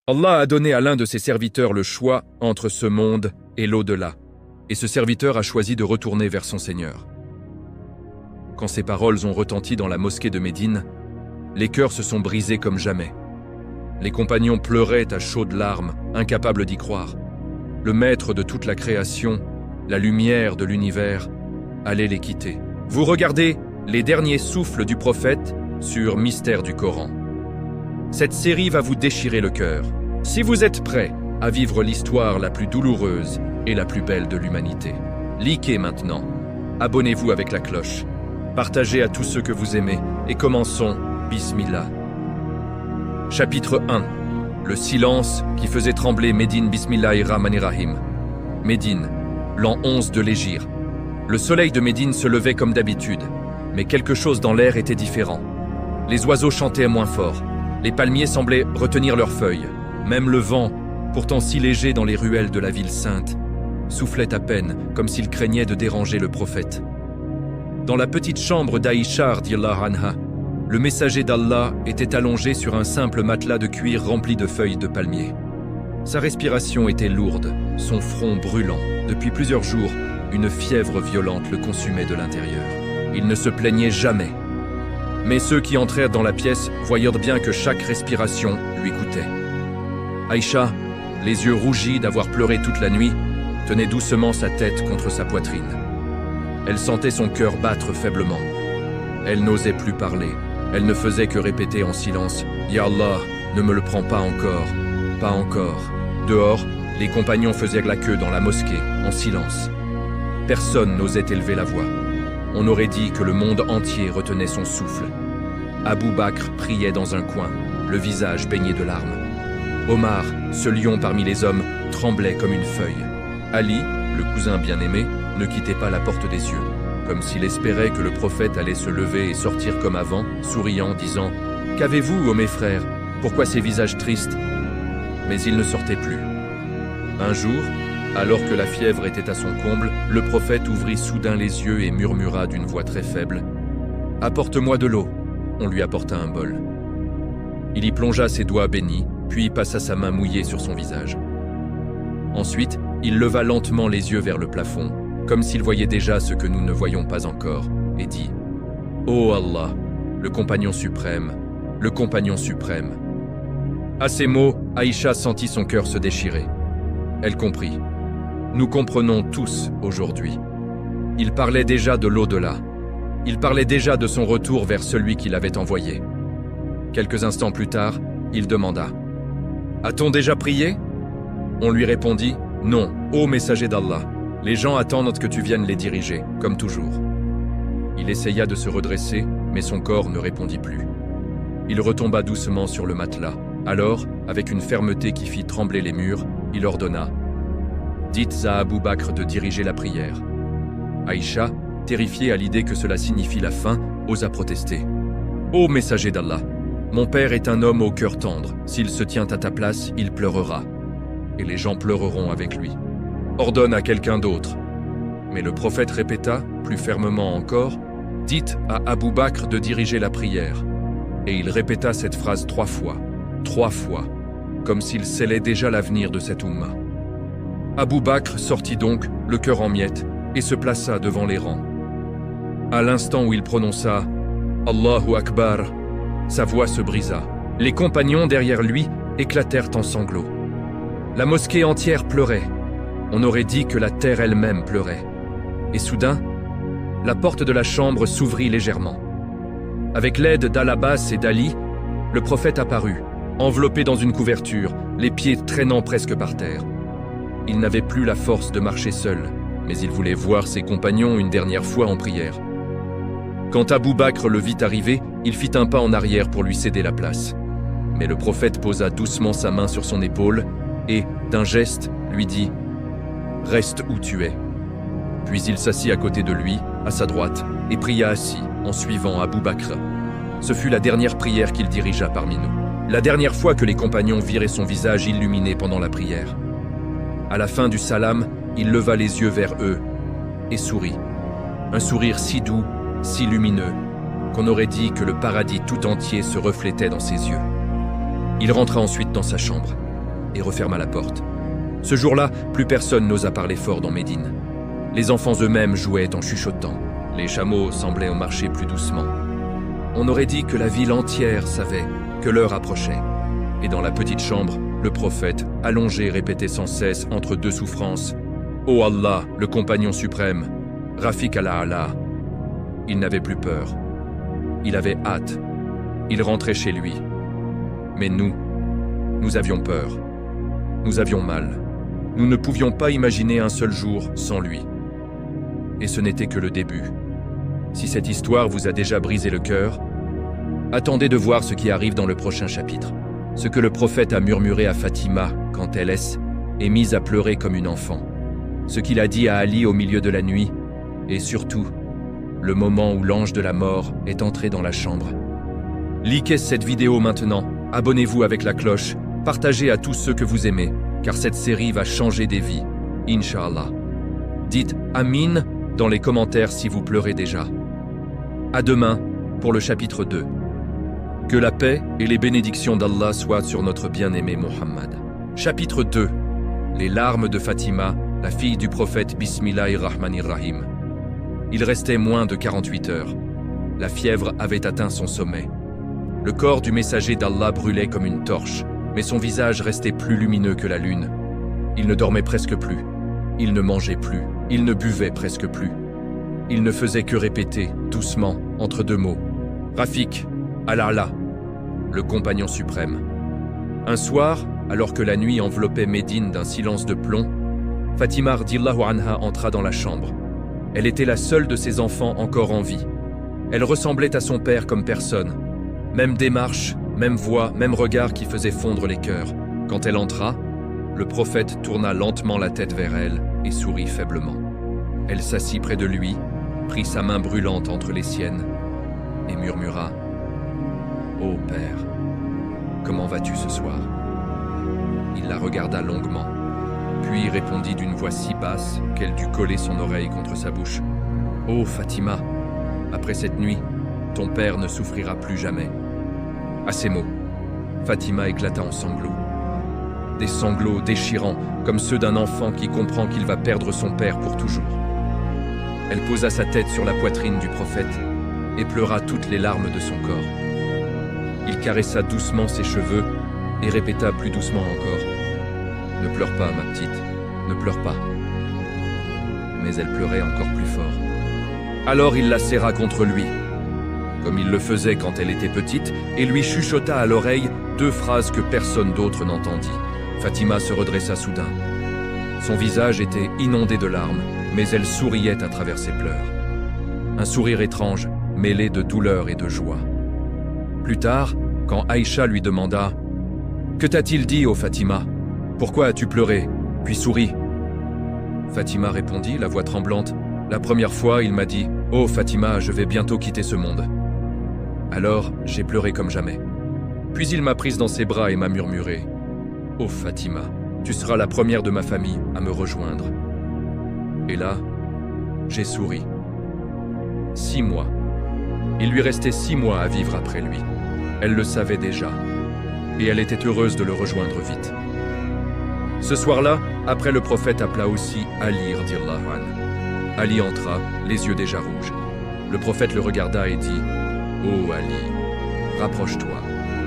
Allah a donné à l'un de ses serviteurs le choix entre ce monde et l'au-delà, et ce serviteur a choisi de retourner vers son Seigneur. Quand ces paroles ont retenti dans la mosquée de Médine, les cœurs se sont brisés comme jamais. Les compagnons pleuraient à chaudes larmes, incapables d'y croire. Le maître de toute la création, la lumière de l'univers, allait les quitter. Vous regardez les derniers souffles du prophète sur Mystère du Coran. Cette série va vous déchirer le cœur. Si vous êtes prêts à vivre l'histoire la plus douloureuse et la plus belle de l'humanité, likez maintenant. Abonnez-vous avec la cloche. Partagez à tous ceux que vous aimez et commençons, Bismillah. Chapitre 1. Le silence qui faisait trembler Médine. Bismillahirrahmanirrahim. Médine, l'an 11 de l'Hégire. Le soleil de Médine se levait comme d'habitude, mais quelque chose dans l'air était différent. Les oiseaux chantaient moins fort. Les palmiers semblaient retenir leurs feuilles. Même le vent, pourtant si léger dans les ruelles de la ville sainte, soufflait à peine, comme s'il craignait de déranger le prophète. Dans la petite chambre d'Aïcha radhiyallahu anha, le messager d'Allah était allongé sur un simple matelas de cuir rempli de feuilles de palmier. Sa respiration était lourde, son front brûlant. Depuis plusieurs jours, une fièvre violente le consumait de l'intérieur. Il ne se plaignait jamais. Mais ceux qui entrèrent dans la pièce voyèrent bien que chaque respiration lui coûtait. Aïcha, les yeux rougis d'avoir pleuré toute la nuit, tenait doucement sa tête contre sa poitrine. Elle sentait son cœur battre faiblement. Elle n'osait plus parler. Elle ne faisait que répéter en silence « Ya Allah, ne me le prends pas encore, pas encore ». Dehors, les compagnons faisaient la queue dans la mosquée, en silence. Personne n'osait élever la voix. On aurait dit que le monde entier retenait son souffle. Abou Bakr priait dans un coin, le visage baigné de larmes. Omar, ce lion parmi les hommes, tremblait comme une feuille. Ali, le cousin bien-aimé, ne quittait pas la porte des yeux, comme s'il espérait que le prophète allait se lever et sortir comme avant, souriant, disant « Qu'avez-vous, ô mes frères? Pourquoi ces visages tristes ?» Mais il ne sortait plus. Un jour, alors que la fièvre était à son comble, le prophète ouvrit soudain les yeux et murmura d'une voix très faible « Apporte-moi de l'eau !» On lui apporta un bol. Il y plongea ses doigts bénis, puis passa sa main mouillée sur son visage. Ensuite, il leva lentement les yeux vers le plafond, comme s'il voyait déjà ce que nous ne voyons pas encore, et dit « Ô Allah, le compagnon suprême, le compagnon suprême !» À ces mots, Aïcha sentit son cœur se déchirer. Elle comprit. Nous comprenons tous aujourd'hui. Il parlait déjà de l'au-delà. Il parlait déjà de son retour vers celui qui l'avait envoyé. Quelques instants plus tard, il demanda « A-t-on déjà prié ?» On lui répondit « Non, ô messager d'Allah, les gens attendent que tu viennes les diriger, comme toujours. » Il essaya de se redresser, mais son corps ne répondit plus. Il retomba doucement sur le matelas. Alors, avec une fermeté qui fit trembler les murs, il ordonna « Dites à Abou Bakr de diriger la prière. » Aïcha, terrifiée à l'idée que cela signifie la fin, osa protester. « Ô messager d'Allah, mon père est un homme au cœur tendre. S'il se tient à ta place, il pleurera. Et les gens pleureront avec lui. Ordonne à quelqu'un d'autre. » Mais le prophète répéta, plus fermement encore, « Dites à Abou Bakr de diriger la prière. » Et il répéta cette phrase 3 fois, comme s'il scellait déjà l'avenir de cette Oumma. Abou Bakr sortit donc, le cœur en miettes, et se plaça devant les rangs. À l'instant où il prononça « Allahu Akbar », sa voix se brisa. Les compagnons derrière lui éclatèrent en sanglots. La mosquée entière pleurait. On aurait dit que la terre elle-même pleurait. Et soudain, la porte de la chambre s'ouvrit légèrement. Avec l'aide d'Al-Abbas et d'Ali, le prophète apparut, enveloppé dans une couverture, les pieds traînant presque par terre. Il n'avait plus la force de marcher seul, mais il voulait voir ses compagnons une dernière fois en prière. Quand Abou Bakr le vit arriver, il fit un pas en arrière pour lui céder la place. Mais le prophète posa doucement sa main sur son épaule et, d'un geste, lui dit « Reste où tu es ». Puis il s'assit à côté de lui, à sa droite, et pria assis, en suivant Abou Bakr. Ce fut la dernière prière qu'il dirigea parmi nous. La dernière fois que les compagnons viraient son visage illuminé pendant la prière. À la fin du salam, il leva les yeux vers eux et sourit. Un sourire si doux, si lumineux, qu'on aurait dit que le paradis tout entier se reflétait dans ses yeux. Il rentra ensuite dans sa chambre. et referma la porte. Ce jour-là, plus personne n'osa parler fort dans Médine. Les enfants eux-mêmes jouaient en chuchotant. Les chameaux semblaient marcher plus doucement. On aurait dit que la ville entière savait que l'heure approchait. Et dans la petite chambre, le prophète, allongé, répétait sans cesse entre deux souffrances « Ô Allah, le compagnon suprême, Rafiq al-A'la ». Il n'avait plus peur. Il avait hâte. Il rentrait chez lui. Mais nous avions peur. Nous avions mal. Nous ne pouvions pas imaginer un seul jour sans lui. Et ce n'était que le début. Si cette histoire vous a déjà brisé le cœur, attendez de voir ce qui arrive dans le prochain chapitre. Ce que le prophète a murmuré à Fatima quand elle est mise à pleurer comme une enfant. Ce qu'il a dit à Ali au milieu de la nuit. Et surtout, le moment où l'ange de la mort est entré dans la chambre. Likez cette vidéo maintenant, abonnez-vous avec la cloche, partagez à tous ceux que vous aimez, car cette série va changer des vies, Inch'Allah. Dites Amin dans les commentaires si vous pleurez déjà. À demain pour le chapitre 2. Que la paix et les bénédictions d'Allah soient sur notre bien-aimé Mohammed. Chapitre 2. Les larmes de Fatima, la fille du prophète Bismillahir-Rahmanir-Rahim. Il restait moins de 48 heures. La fièvre avait atteint son sommet. Le corps du messager d'Allah brûlait comme une torche, mais son visage restait plus lumineux que la lune. Il ne dormait presque plus. Il ne mangeait plus. Il ne buvait presque plus. Il ne faisait que répéter, doucement, entre deux mots. Rafiq al-A'la, le compagnon suprême. Un soir, alors que la nuit enveloppait Médine d'un silence de plomb, Fatima radhiyallahu anha entra dans la chambre. Elle était la seule de ses enfants encore en vie. Elle ressemblait à son père comme personne. Même démarche, même voix, même regard qui faisait fondre les cœurs. Quand elle entra, le prophète tourna lentement la tête vers elle et sourit faiblement. Elle s'assit près de lui, prit sa main brûlante entre les siennes et murmura « Ô Père, comment vas-tu ce soir ?» Il la regarda longuement, puis répondit d'une voix si basse qu'elle dut coller son oreille contre sa bouche. « Ô Fatima, après cette nuit, ton père ne souffrira plus jamais. » À ces mots, Fatima éclata en sanglots. Des sanglots déchirants, comme ceux d'un enfant qui comprend qu'il va perdre son père pour toujours. Elle posa sa tête sur la poitrine du prophète et pleura toutes les larmes de son corps. Il caressa doucement ses cheveux et répéta plus doucement encore « Ne pleure pas, ma petite, ne pleure pas. » Mais elle pleurait encore plus fort. Alors il la serra contre lui, comme il le faisait quand elle était petite, et lui chuchota à l'oreille 2 phrases que personne d'autre n'entendit. Fatima se redressa soudain. Son visage était inondé de larmes, mais elle souriait à travers ses pleurs. Un sourire étrange, mêlé de douleur et de joie. Plus tard, quand Aïcha lui demanda « Que t'a-t-il dit, ô Fatima? Pourquoi as-tu pleuré, puis souri ?» Fatima répondit, la voix tremblante, « La première fois, il m'a dit « Oh Fatima, je vais bientôt quitter ce monde. » Alors, j'ai pleuré comme jamais. Puis il m'a prise dans ses bras et m'a murmuré « Oh Fatima, tu seras la première de ma famille à me rejoindre. » Et là, j'ai souri. 6 mois. Il lui restait 6 mois à vivre après lui. Elle le savait déjà. Et elle était heureuse de le rejoindre vite. Ce soir-là, après le prophète appela aussi Ali radhiyallahu anhu. Ali entra, les yeux déjà rouges. Le prophète le regarda et dit « Oh Ali, rapproche-toi. »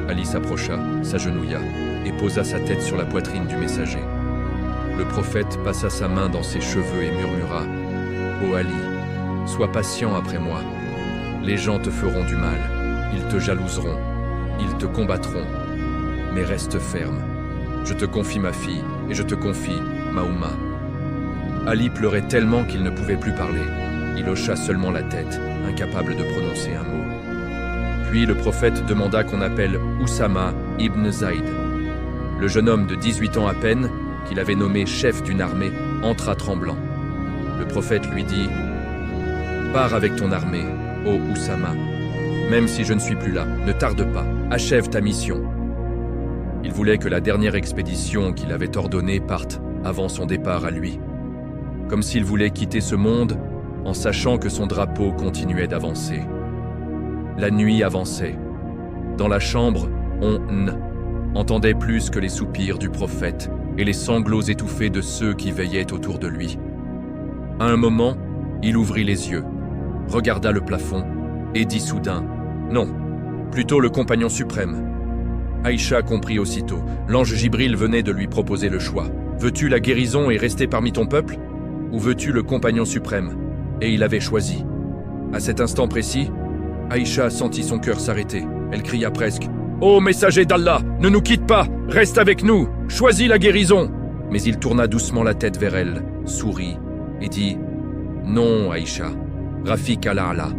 Ali s'approcha, s'agenouilla et posa sa tête sur la poitrine du messager. Le prophète passa sa main dans ses cheveux et murmura « Oh Ali, sois patient après moi. Les gens te feront du mal, ils te jalouseront, ils te combattront. Mais reste ferme. Je te confie ma fille et je te confie Maouma. » Ali pleurait tellement qu'il ne pouvait plus parler. Il hocha seulement la tête, incapable de prononcer un mot. Puis le prophète demanda qu'on appelle Oussama ibn Zaïd. Le jeune homme de 18 ans à peine, qu'il avait nommé chef d'une armée, entra tremblant. Le prophète lui dit « Pars avec ton armée, ô Oussama. Même si je ne suis plus là, ne tarde pas, achève ta mission. » Il voulait que la dernière expédition qu'il avait ordonnée parte avant son départ à lui. Comme s'il voulait quitter ce monde en sachant que son drapeau continuait d'avancer. La nuit avançait. Dans la chambre, on entendait plus que les soupirs du prophète et les sanglots étouffés de ceux qui veillaient autour de lui. À un moment, il ouvrit les yeux, regarda le plafond et dit soudain « Non, plutôt le compagnon suprême ». Aïcha comprit aussitôt. L'ange Jibril venait de lui proposer le choix. « Veux-tu la guérison et rester parmi ton peuple ? Ou veux-tu le compagnon suprême ?» Et il avait choisi. À cet instant précis, Aïcha sentit son cœur s'arrêter. Elle cria presque « Ô messager d'Allah, ne nous quitte pas, reste avec nous, choisis la guérison !» Mais il tourna doucement la tête vers elle, sourit et dit « Non, Aïcha, Rafiq al-A'la. »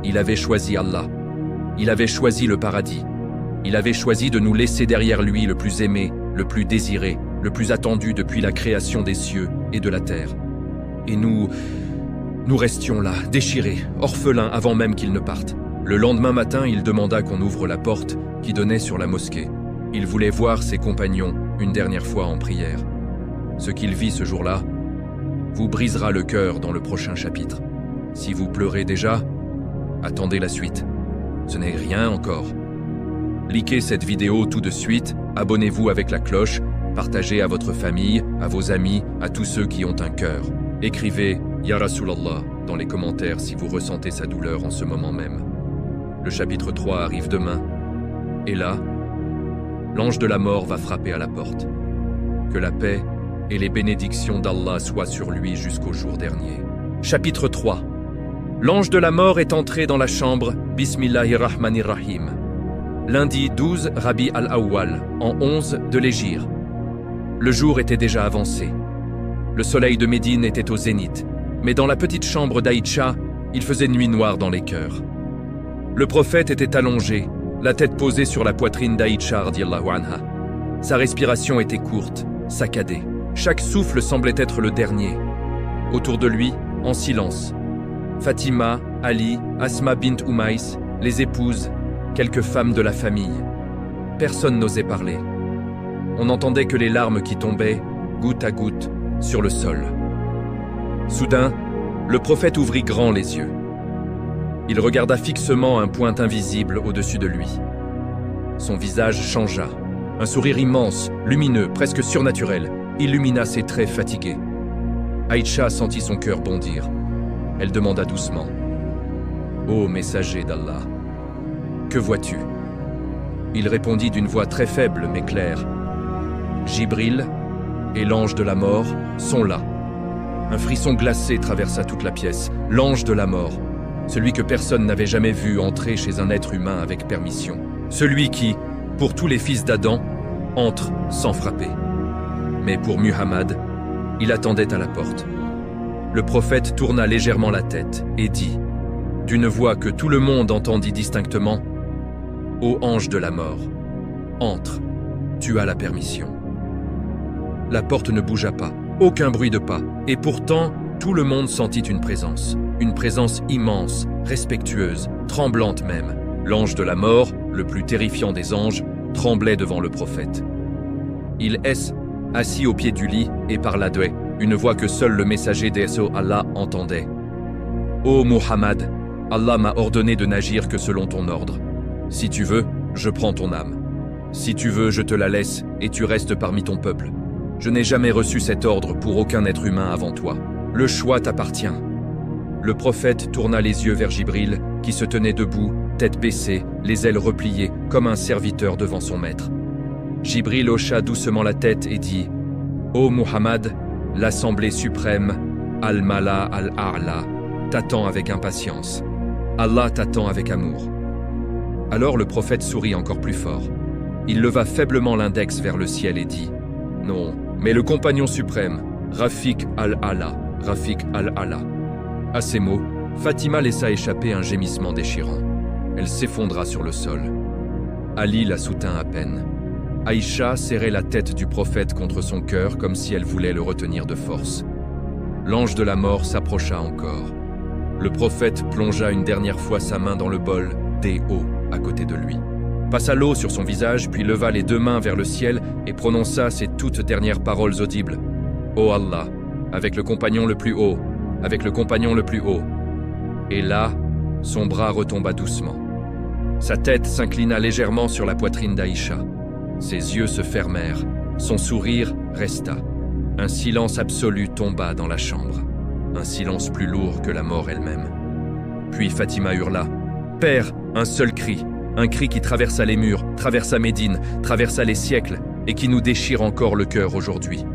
Il avait choisi Allah. Il avait choisi le paradis. Il avait choisi de nous laisser derrière lui le plus aimé, le plus désiré, le plus attendu depuis la création des cieux et de la terre. Et nous restions là, déchirés, orphelins avant même qu'il ne parte. Le lendemain matin, il demanda qu'on ouvre la porte qui donnait sur la mosquée. Il voulait voir ses compagnons une dernière fois en prière. Ce qu'il vit ce jour-là vous brisera le cœur dans le prochain chapitre. Si vous pleurez déjà, attendez la suite. Ce n'est rien encore. Likez cette vidéo tout de suite, abonnez-vous avec la cloche, partagez à votre famille, à vos amis, à tous ceux qui ont un cœur. Écrivez « Ya Rasulallah » dans les commentaires si vous ressentez sa douleur en ce moment même. Le chapitre 3 arrive demain. Et là, l'ange de la mort va frapper à la porte. Que la paix et les bénédictions d'Allah soient sur lui jusqu'au jour dernier. Chapitre 3. L'ange de la mort est entré dans la chambre, Bismillahirrahmanirrahim. Lundi 12 Rabi al-Awwal, en 11 de l'Hégire. Le jour était déjà avancé. Le soleil de Médine était au zénith, mais dans la petite chambre d'Aïcha, il faisait nuit noire dans les cœurs. Le prophète était allongé, la tête posée sur la poitrine d'Aïcha radiyallahu anha. Sa respiration était courte, saccadée. Chaque souffle semblait être le dernier. Autour de lui, en silence, Fatima, Ali, Asma bint Umaïs, les épouses, quelques femmes de la famille. Personne n'osait parler. On n'entendait que les larmes qui tombaient, goutte à goutte, sur le sol. Soudain, le prophète ouvrit grand les yeux. Il regarda fixement un point invisible au-dessus de lui. Son visage changea. Un sourire immense, lumineux, presque surnaturel, illumina ses traits fatigués. Aïcha sentit son cœur bondir. Elle demanda doucement « Ô messager d'Allah, que vois-tu » Il répondit d'une voix très faible mais claire « Jibril et l'ange de la mort sont là. » Un frisson glacé traversa toute la pièce. L'ange de la mort, celui que personne n'avait jamais vu entrer chez un être humain avec permission. Celui qui, pour tous les fils d'Adam, entre sans frapper. Mais pour Muhammad, il attendait à la porte. Le prophète tourna légèrement la tête et dit, d'une voix que tout le monde entendit distinctement, « Ô ange de la mort, entre, tu as la permission. » La porte ne bougea pas, aucun bruit de pas, et pourtant, tout le monde sentit une présence immense, respectueuse, tremblante même. L'ange de la mort, le plus terrifiant des anges, tremblait devant le prophète. Il est assis au pied du lit et parla d'eux, une voix que seul le messager d'Esso Allah entendait. « Ô Muhammad, Allah m'a ordonné de n'agir que selon ton ordre. Si tu veux, je prends ton âme. Si tu veux, je te la laisse et tu restes parmi ton peuple. Je n'ai jamais reçu cet ordre pour aucun être humain avant toi. Le choix t'appartient. » Le prophète tourna les yeux vers Jibril, qui se tenait debout, tête baissée, les ailes repliées, comme un serviteur devant son maître. Jibril hocha doucement la tête et dit « Ô Muhammad, l'Assemblée suprême, Al-Mala Al-A'la, t'attend avec impatience. Allah t'attend avec amour. » Alors le prophète sourit encore plus fort. Il leva faiblement l'index vers le ciel et dit « Non, mais le compagnon suprême, Rafiq al-A'la, Rafiq al-A'la. » À ces mots, Fatima laissa échapper un gémissement déchirant. Elle s'effondra sur le sol. Ali la soutint à peine. Aïcha serrait la tête du prophète contre son cœur comme si elle voulait le retenir de force. L'ange de la mort s'approcha encore. Le prophète plongea une dernière fois sa main dans le bol d'eau à côté de lui. Passa l'eau sur son visage, puis leva les deux mains vers le ciel et prononça ces toutes dernières paroles audibles. « Ô Allah, avec le compagnon le plus haut, avec le compagnon le plus haut. » Et là, son bras retomba doucement. Sa tête s'inclina légèrement sur la poitrine d'Aïcha. Ses yeux se fermèrent, son sourire resta. Un silence absolu tomba dans la chambre, un silence plus lourd que la mort elle-même. Puis Fatima hurla. « Père !» Un seul cri, un cri qui traversa les murs, traversa Médine, traversa les siècles et qui nous déchire encore le cœur aujourd'hui.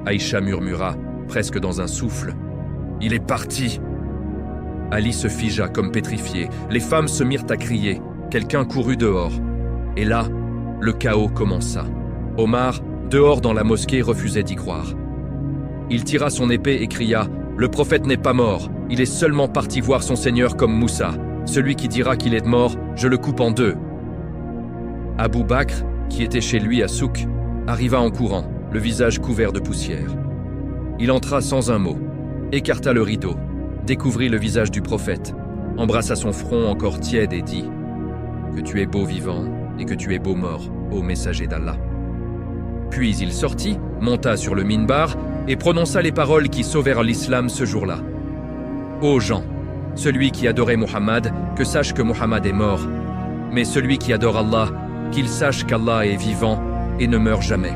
Aïcha murmura, presque dans un souffle. « Il est parti !» Ali se figea comme pétrifié, les femmes se mirent à crier, quelqu'un courut dehors. Et là, le chaos commença. Omar, dehors dans la mosquée, refusait d'y croire. Il tira son épée et cria « Le prophète n'est pas mort, il est seulement parti voir son Seigneur comme Moussa. Celui qui dira qu'il est mort, je le coupe en deux. » Abou Bakr, qui était chez lui à Souk, arriva en courant, le visage couvert de poussière. Il entra sans un mot, écarta le rideau, découvrit le visage du prophète, embrassa son front encore tiède et dit « Que tu es beau vivant et que tu es beau mort, ô messager d'Allah. » Puis il sortit, monta sur le minbar et prononça les paroles qui sauvèrent l'islam ce jour-là. « Ô gens, celui qui adorait Muhammad, que sache que Muhammad est mort, mais celui qui adore Allah, qu'il sache qu'Allah est vivant et ne meurt jamais. »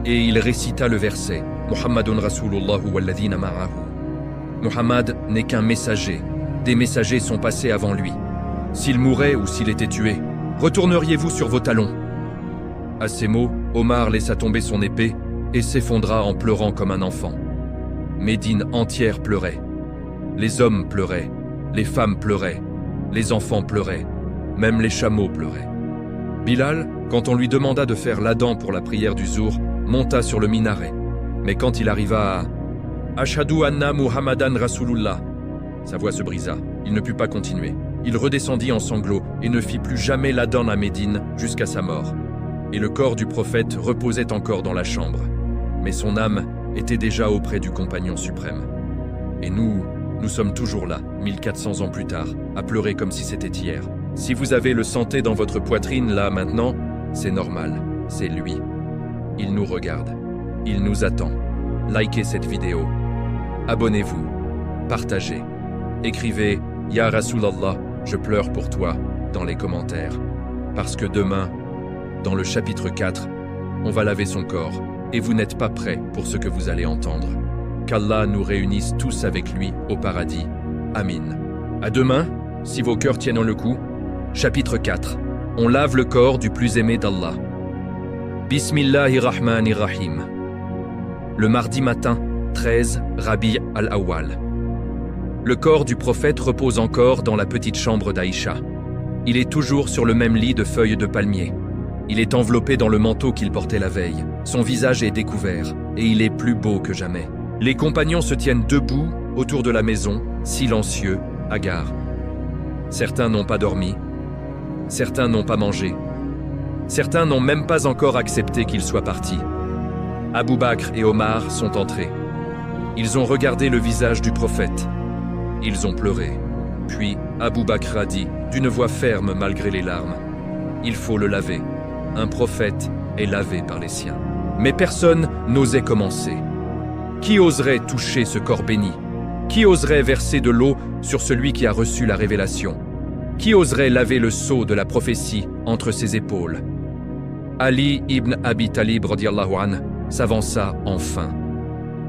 Et il récita le verset « Muhammadun Rasulullahu walladhina ma'ahu. » Muhammad n'est qu'un messager, des messagers sont passés avant lui. S'il mourait ou s'il était tué, retourneriez-vous sur vos talons? À ces mots, Omar laissa tomber son épée et s'effondra en pleurant comme un enfant. Médine entière pleurait. Les hommes pleuraient, les femmes pleuraient, les enfants pleuraient, même les chameaux pleuraient. Bilal, quand on lui demanda de faire l'adhan pour la prière du Zour, monta sur le minaret. Mais quand il arriva à « Ashhadu anna Muhammadan Rasulullah », sa voix se brisa, il ne put pas continuer. Il redescendit en sanglots et ne fit plus jamais l'adhan à Médine jusqu'à sa mort. Et le corps du prophète reposait encore dans la chambre. Mais son âme était déjà auprès du compagnon suprême. Et nous sommes toujours là, 1400 ans plus tard, à pleurer comme si c'était hier. Si vous avez le sentez dans votre poitrine là maintenant, c'est normal, c'est lui. Il nous regarde, il nous attend. Likez cette vidéo, abonnez-vous, partagez, écrivez « Ya Rasulallah, je pleure pour toi » dans les commentaires. Parce que demain, dans le chapitre 4, on va laver son corps et vous n'êtes pas prêts pour ce que vous allez entendre. Qu'Allah nous réunisse tous avec lui au paradis. Amin. À demain, si vos cœurs tiennent le coup. Chapitre 4. On lave le corps du plus aimé d'Allah. Bismillahirrahmanirrahim. Le mardi matin, 13 Rabi' al-Awwal. Le corps du prophète repose encore dans la petite chambre d'Aïcha. Il est toujours sur le même lit de feuilles de palmier. Il est enveloppé dans le manteau qu'il portait la veille. Son visage est découvert et il est plus beau que jamais. Les compagnons se tiennent debout autour de la maison, silencieux, hagards. Certains n'ont pas dormi, certains n'ont pas mangé, certains n'ont même pas encore accepté qu'il soit parti. Abou Bakr et Omar sont entrés. Ils ont regardé le visage du prophète. Ils ont pleuré. Puis Abou Bakr a dit, d'une voix ferme malgré les larmes, « Il faut le laver. Un prophète est lavé par les siens. » Mais personne n'osait commencer. Qui oserait toucher ce corps béni? Qui oserait verser de l'eau sur celui qui a reçu la révélation? Qui oserait laver le sceau de la prophétie entre ses épaules? Ali ibn Abi Talib radiyallahu anhu s'avança enfin.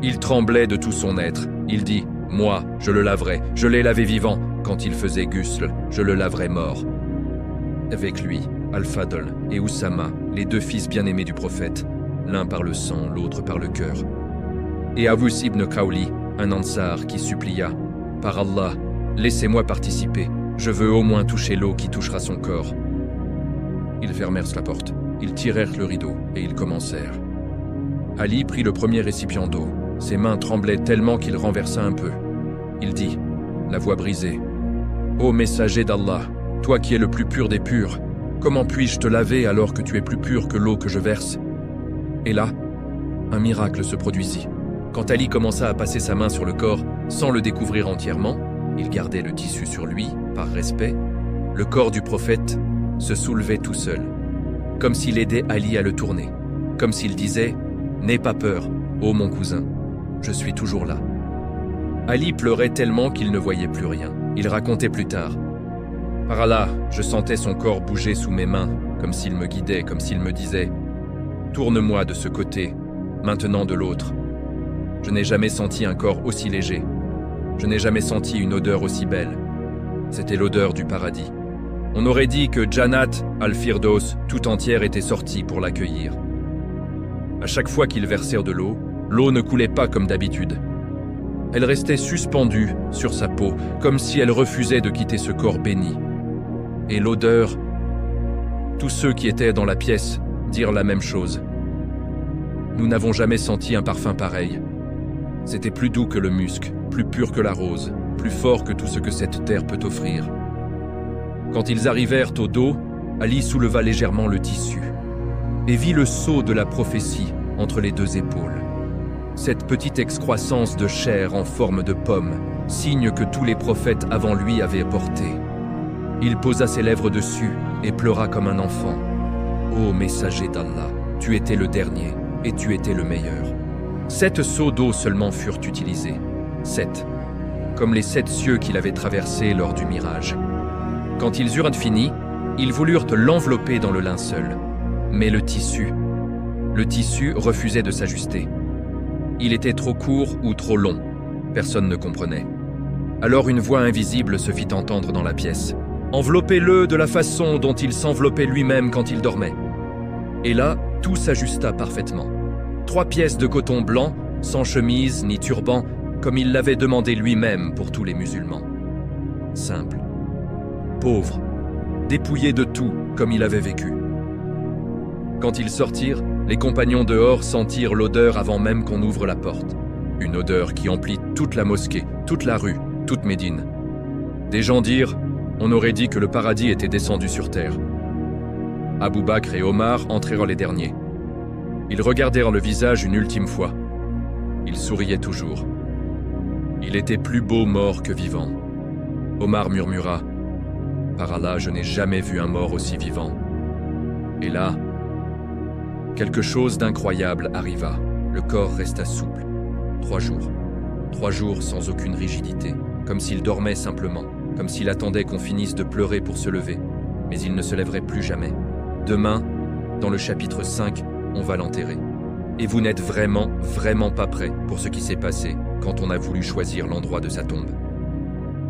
Il tremblait de tout son être. Il dit « Moi, je le laverai. Je l'ai lavé vivant. Quand il faisait ghusl, je le laverai mort. » Avec lui, Al-Fadl et Oussama, les deux fils bien-aimés du prophète, l'un par le sang, l'autre par le cœur. Et Awus ibn Khawli, un Ansar qui supplia « Par Allah, laissez-moi participer, je veux au moins toucher l'eau qui touchera son corps. » Ils fermèrent la porte, ils tirèrent le rideau et ils commencèrent. Ali prit le premier récipient d'eau, ses mains tremblaient tellement qu'il renversa un peu. Il dit, la voix brisée, « Ô messager d'Allah, toi qui es le plus pur des purs, comment puis-je te laver alors que tu es plus pur que l'eau que je verse ?» Et là, un miracle se produisit. Quand Ali commença à passer sa main sur le corps sans le découvrir entièrement, il gardait le tissu sur lui, par respect, le corps du prophète se soulevait tout seul, comme s'il aidait Ali à le tourner, comme s'il disait « N'aie pas peur, ô mon cousin, je suis toujours là. » Ali pleurait tellement qu'il ne voyait plus rien. Il racontait plus tard. Par Allah, je sentais son corps bouger sous mes mains, comme s'il me guidait, comme s'il me disait « Tourne-moi de ce côté, maintenant de l'autre ». Je n'ai jamais senti un corps aussi léger. Je n'ai jamais senti une odeur aussi belle. C'était l'odeur du paradis. On aurait dit que Jannat al-Firdaus tout entière était sortie pour l'accueillir. À chaque fois qu'ils versèrent de l'eau, l'eau ne coulait pas comme d'habitude. Elle restait suspendue sur sa peau, comme si elle refusait de quitter ce corps béni. Et l'odeur, tous ceux qui étaient dans la pièce dirent la même chose. Nous n'avons jamais senti un parfum pareil. C'était plus doux que le musc, plus pur que la rose, plus fort que tout ce que cette terre peut offrir. Quand ils arrivèrent au dos, Ali souleva légèrement le tissu et vit le sceau de la prophétie entre les deux épaules. Cette petite excroissance de chair en forme de pomme, signe que tous les prophètes avant lui avaient porté. Il posa ses lèvres dessus et pleura comme un enfant. Ô messager d'Allah, tu étais le dernier et tu étais le meilleur. 7 seaux d'eau seulement furent utilisés. 7. Comme les 7 cieux qu'il avait traversés lors du mirage. Quand ils eurent fini, ils voulurent l'envelopper dans le linceul. Mais le tissu refusait de s'ajuster. Il était trop court ou trop long. Personne ne comprenait. Alors une voix invisible se fit entendre dans la pièce. Enveloppez-le de la façon dont il s'enveloppait lui-même quand il dormait. Et là, tout s'ajusta parfaitement. 3 pièces de coton blanc, sans chemise ni turban, comme il l'avait demandé lui-même pour tous les musulmans. Simple. Pauvre. Dépouillé de tout, comme il avait vécu. Quand ils sortirent, les compagnons dehors sentirent l'odeur avant même qu'on ouvre la porte. Une odeur qui emplit toute la mosquée, toute la rue, toute Médine. Des gens dirent, on aurait dit que le paradis était descendu sur terre. Abou Bakr et Omar entrèrent les derniers. Ils regardèrent le visage une ultime fois. Il souriait toujours. Il était plus beau mort que vivant. Omar murmura, « Par Allah, je n'ai jamais vu un mort aussi vivant. » Et là, quelque chose d'incroyable arriva. Le corps resta souple. 3 jours. 3 jours sans aucune rigidité, comme s'il dormait simplement, comme s'il attendait qu'on finisse de pleurer pour se lever. Mais il ne se lèverait plus jamais. Demain, dans le chapitre 5, on va l'enterrer. Et vous n'êtes vraiment pas prêts pour ce qui s'est passé quand on a voulu choisir l'endroit de sa tombe.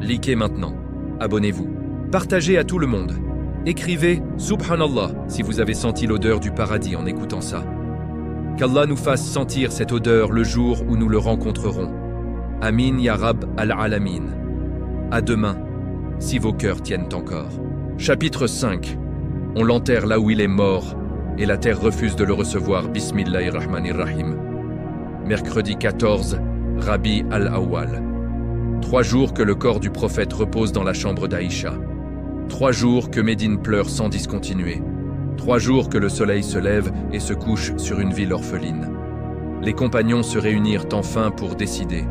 Likez maintenant. Abonnez-vous. Partagez à tout le monde. Écrivez « Subhanallah » si vous avez senti l'odeur du paradis en écoutant ça. Qu'Allah nous fasse sentir cette odeur le jour où nous le rencontrerons. Amin ya Rab al-Alamin. À demain, si vos cœurs tiennent encore. Chapitre 5. On l'enterre là où il est mort, et la terre refuse de le recevoir. Bismillahirrahmanirrahim. Mercredi 14, Rabi al-Awwal. 3 jours que le corps du prophète repose dans la chambre d'Aïcha. 3 jours que Médine pleure sans discontinuer. 3 jours que le soleil se lève et se couche sur une ville orpheline. Les compagnons se réunirent enfin pour décider.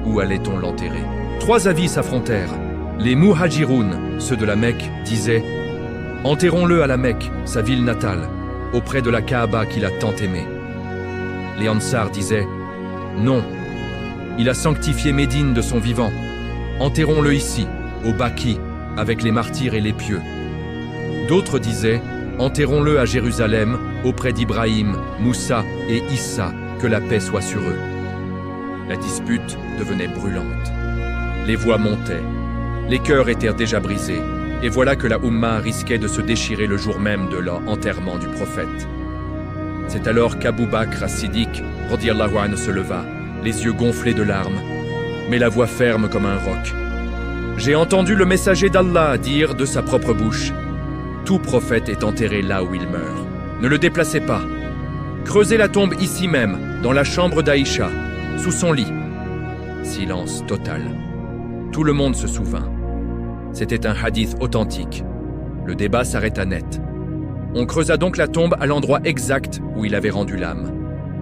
Où allait-on l'enterrer? 3 avis s'affrontèrent. Les Muhajiroun, ceux de la Mecque, disaient « Enterrons-le à la Mecque, sa ville natale, auprès de la Kaaba qu'il a tant aimée. » Les Ansar disaient « Non, il a sanctifié Médine de son vivant. Enterrons-le ici, au Baqi, avec les martyrs et les pieux. » D'autres disaient « Enterrons-le à Jérusalem, auprès d'Ibrahim, Moussa et Issa, que la paix soit sur eux. » La dispute devenait brûlante. Les voix montaient. Les cœurs étaient déjà brisés. Et voilà que la Oumma risquait de se déchirer le jour même de l'enterrement du prophète. C'est alors qu'Abou Bakr as-Siddiq, radiyallahu anhu, se leva, les yeux gonflés de larmes, mais la voix ferme comme un roc. « J'ai entendu le messager d'Allah dire de sa propre bouche, « Tout prophète est enterré là où il meurt. Ne le déplacez pas. Creusez la tombe ici même, dans la chambre d'Aïcha, sous son lit. » Silence total. Tout le monde se souvint. C'était un hadith authentique. Le débat s'arrêta net. On creusa donc la tombe à l'endroit exact où il avait rendu l'âme.